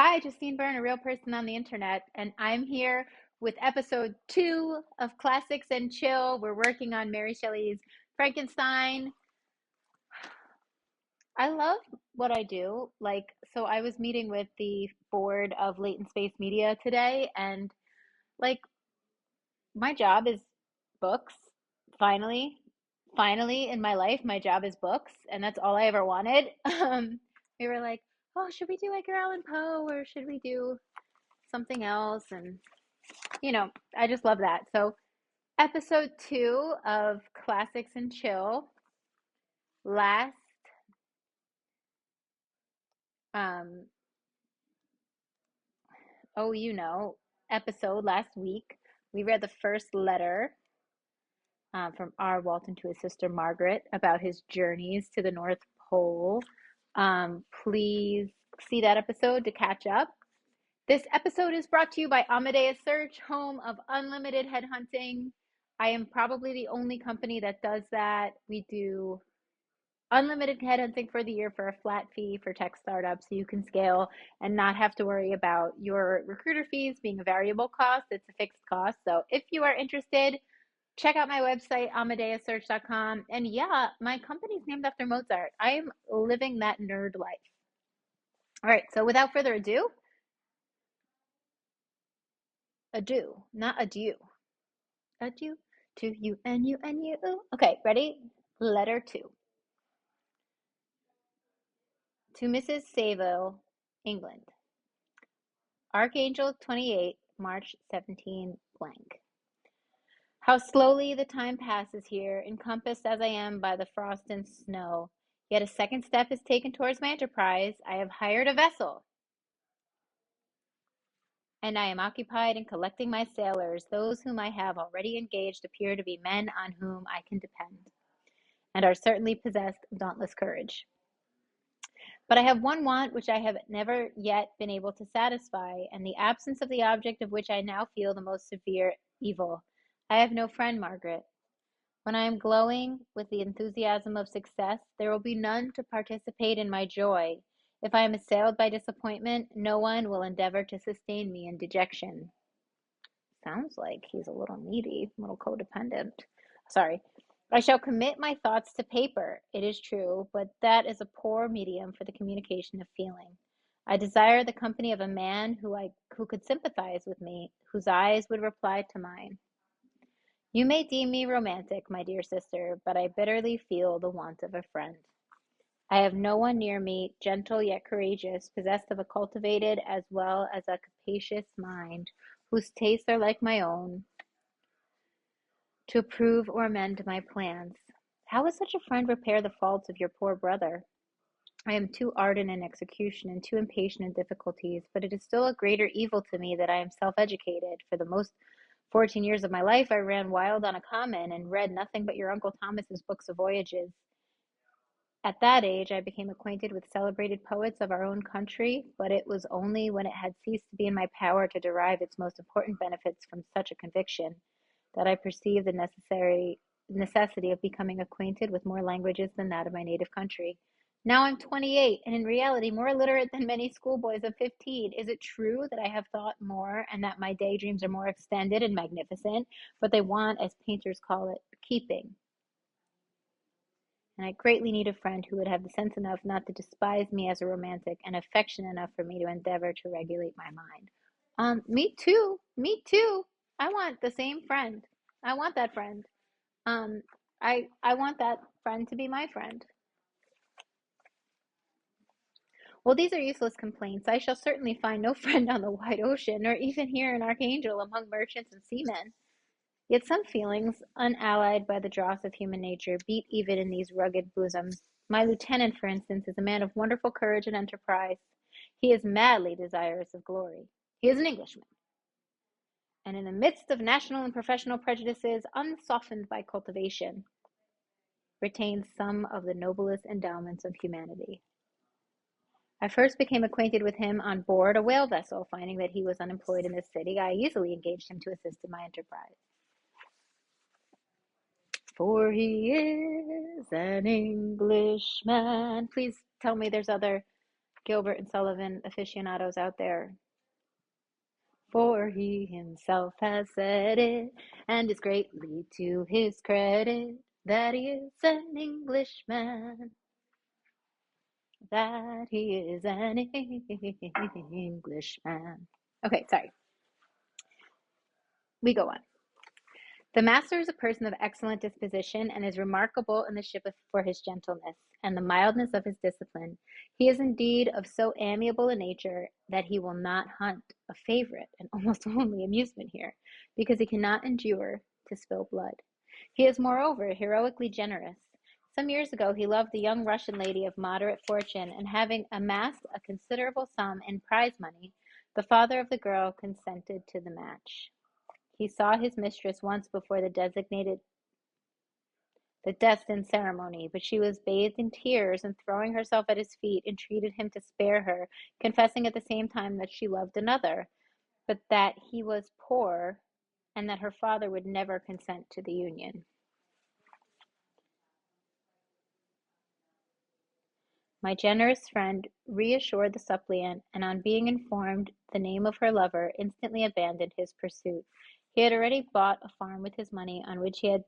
Hi, Justine Byrne, a real person on the internet, and I'm here with episode 2 of Classics and Chill. We're working on Mary Shelley's Frankenstein. I love what I do. So I was meeting with the board of Latent Space Media today, and like, my job is books. Finally, finally in my life, my job is books, and that's all I ever wanted. We were like, oh, should we do Edgar Allan Poe or should we do something else? And I just love that. So, episode 2 of Classics and Chill, last um oh, episode last week, we read the first letter from R. Walton to his sister Margaret about his journeys to the North Pole. Please see that episode to catch up. This episode is brought to you by Amadeus Search, home of unlimited headhunting. I am probably the only company that does that. We do unlimited headhunting for the year for a flat fee for tech startups, so you can scale and not have to worry about your recruiter fees being a variable cost. It's a fixed cost. So if you are interested, check out my website, amadeussearch.com. And yeah, my company's named after Mozart. I am living that nerd life. All right, so without further ado, adieu, not adieu. Adieu to you and you and you. Okay, ready? Letter 2. To Mrs. Saville, England. Archangel 28, March 17 blank. How slowly the time passes here, encompassed as I am by the frost and snow. Yet a second step is taken towards my enterprise. I have hired a vessel, and I am occupied in collecting my sailors. Those whom I have already engaged appear to be men on whom I can depend, and are certainly possessed of dauntless courage. But I have one want which I have never yet been able to satisfy, and the absence of the object of which I now feel the most severe evil. I have no friend, Margaret. When I am glowing with the enthusiasm of success, there will be none to participate in my joy. If I am assailed by disappointment, no one will endeavor to sustain me in dejection. Sounds like he's a little needy, a little codependent. Sorry. I shall commit my thoughts to paper, it is true, but that is a poor medium for the communication of feeling. I desire the company of a man who could sympathize with me, whose eyes would reply to mine. You may deem me romantic, my dear sister, but I bitterly feel the want of a friend. I have no one near me, gentle yet courageous, possessed of a cultivated as well as a capacious mind, whose tastes are like my own, to approve or amend my plans. How would such a friend repair the faults of your poor brother? I am too ardent in execution and too impatient in difficulties, but it is still a greater evil to me that I am self-educated. For the most 14 years of my life, I ran wild on a common and read nothing but your Uncle Thomas's books of voyages. At that age, I became acquainted with celebrated poets of our own country, but it was only when it had ceased to be in my power to derive its most important benefits from such a conviction that I perceived the necessity of becoming acquainted with more languages than that of my native country. Now I'm 28 and in reality more illiterate than many schoolboys of 15. Is it true that I have thought more and that my daydreams are more extended and magnificent, but they want, as painters call it, keeping? And I greatly need a friend who would have the sense enough not to despise me as a romantic and affection enough for me to endeavor to regulate my mind. Me too. Me too. I want the same friend. I want that friend. Um, I want that friend to be my friend. Well, these are useless complaints. I shall certainly find no friend on the wide ocean, nor even here in Archangel among merchants and seamen. Yet some feelings, unallied by the dross of human nature, beat even in these rugged bosoms. My lieutenant, for instance, is a man of wonderful courage and enterprise. He is madly desirous of glory. He is an Englishman, and in the midst of national and professional prejudices, unsoftened by cultivation, retains some of the noblest endowments of humanity. I first became acquainted with him on board a whale vessel. Finding that he was unemployed in this city, I easily engaged him to assist in my enterprise. For he is an Englishman. Please tell me there's other Gilbert and Sullivan aficionados out there. For he himself has said it, and it's greatly to his credit that he is an Englishman. That he is an Englishman. Okay, sorry. We go on. The master is a person of excellent disposition, and is remarkable in the ship for his gentleness, and the mildness of his discipline. He is indeed of so amiable a nature, that he will not hunt a favourite and almost only amusement here, because he cannot endure to spill blood. He is moreover heroically generous. Some years ago he loved a young Russian lady of moderate fortune, and having amassed a considerable sum in prize money, the father of the girl consented to the match. He saw his mistress once before the destined ceremony, but she was bathed in tears, and throwing herself at his feet, entreated him to spare her, confessing at the same time that she loved another, but that he was poor, and that her father would never consent to the union. My generous friend reassured the suppliant, and on being informed the name of her lover, instantly abandoned his pursuit. He had already bought a farm with his money, on which he had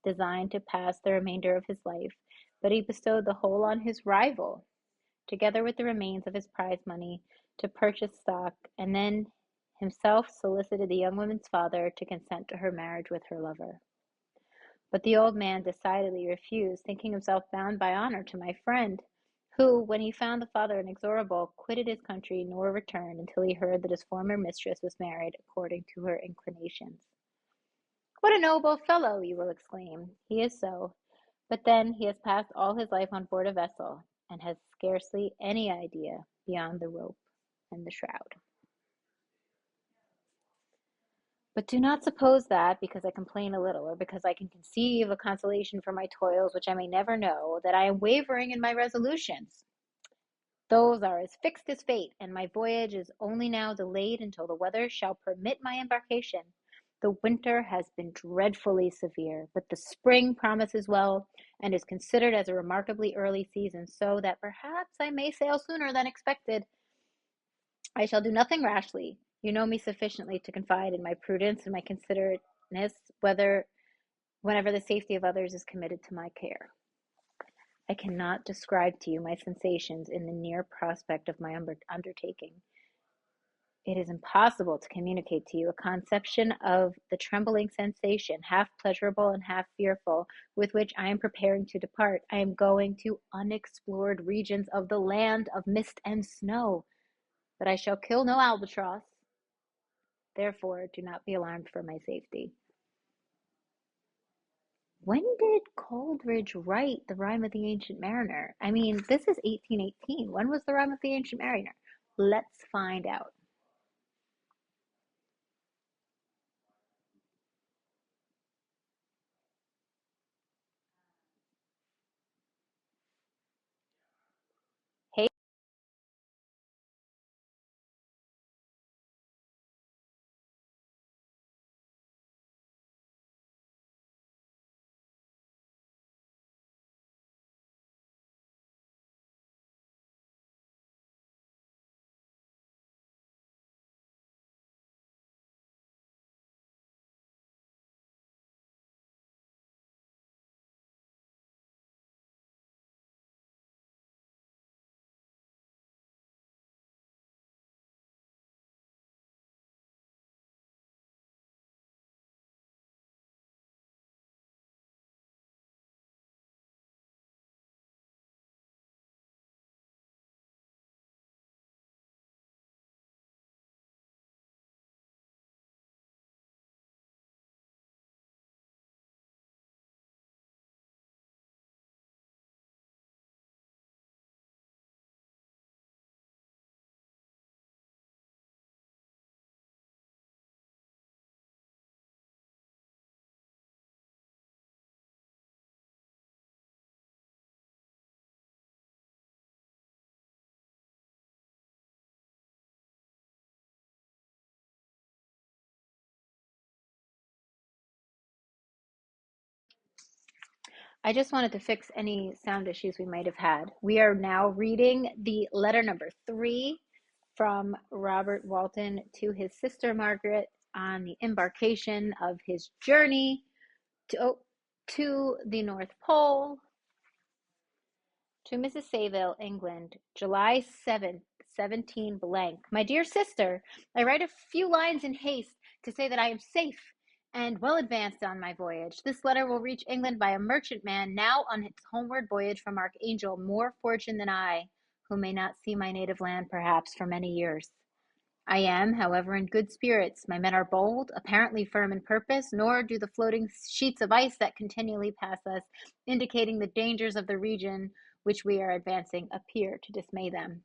designed to pass the remainder of his life, but he bestowed the whole on his rival, together with the remains of his prize money, to purchase stock, and then himself solicited the young woman's father to consent to her marriage with her lover. But the old man decidedly refused, thinking himself bound by honor to my friend, who, when he found the father inexorable, quitted his country, nor returned until he heard that his former mistress was married according to her inclinations. What a noble fellow, you will exclaim. He is so, but then he has passed all his life on board a vessel, and has scarcely any idea beyond the rope and the shroud. But do not suppose that, because I complain a little, or because I can conceive a consolation for my toils which I may never know, that I am wavering in my resolutions. Those are as fixed as fate, and my voyage is only now delayed until the weather shall permit my embarkation. The winter has been dreadfully severe, but the spring promises well, and is considered as a remarkably early season, so that perhaps I may sail sooner than expected. I shall do nothing rashly. You know me sufficiently to confide in my prudence and my considerateness, whenever the safety of others is committed to my care. I cannot describe to you my sensations in the near prospect of my undertaking. It is impossible to communicate to you a conception of the trembling sensation, half pleasurable and half fearful, with which I am preparing to depart. I am going to unexplored regions of the land of mist and snow, but I shall kill no albatross. Therefore, do not be alarmed for my safety. When did Coleridge write The Rime of the Ancient Mariner? I mean, this is 1818. When was The Rime of the Ancient Mariner? Let's find out. Hey, I just wanted to fix any sound issues we might have had. We are now reading the letter number 3 from Robert Walton to his sister Margaret on the embarkation of his journey to the North Pole. To Mrs. Sayville, England, July 7th, 17 blank. My dear sister, I write a few lines in haste to say that I am safe and well advanced on my voyage. This letter will reach England by a merchantman now on his homeward voyage from Archangel, more fortunate than I, who may not see my native land perhaps for many years. I am, however, in good spirits. My men are bold, apparently firm in purpose, nor do the floating sheets of ice that continually pass us, indicating the dangers of the region which we are advancing, appear to dismay them.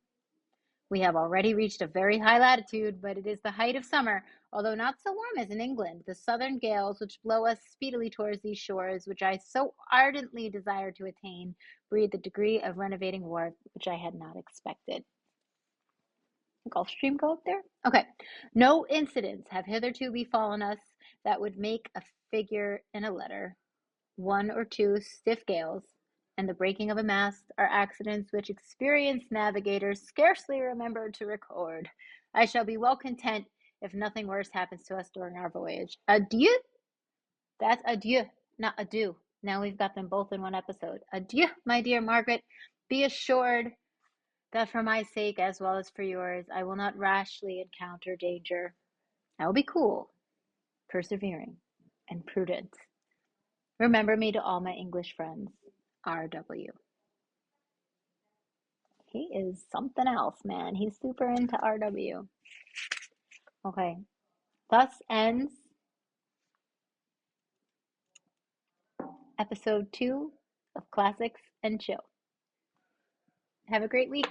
We have already reached a very high latitude, but it is the height of summer, although not so warm as in England. The southern gales which blow us speedily towards these shores, which I so ardently desire to attain, breathe a degree of renovating warmth which I had not expected. Gulf Stream go up there? Okay. No incidents have hitherto befallen us that would make a figure in a letter. 1 or 2 stiff gales and the breaking of a mast are accidents which experienced navigators scarcely remember to record. I shall be well content if nothing worse happens to us during our voyage. Adieu. That's adieu, not adieu. Now we've got them both in one episode. Adieu, my dear Margaret. Be assured that for my sake as well as for yours, I will not rashly encounter danger. I will be cool, persevering, and prudent. Remember me to all my English friends. R.W. He is something else, man. He's super into R.W. Okay. Thus ends episode 2 of Classics and Chill. Have a great week.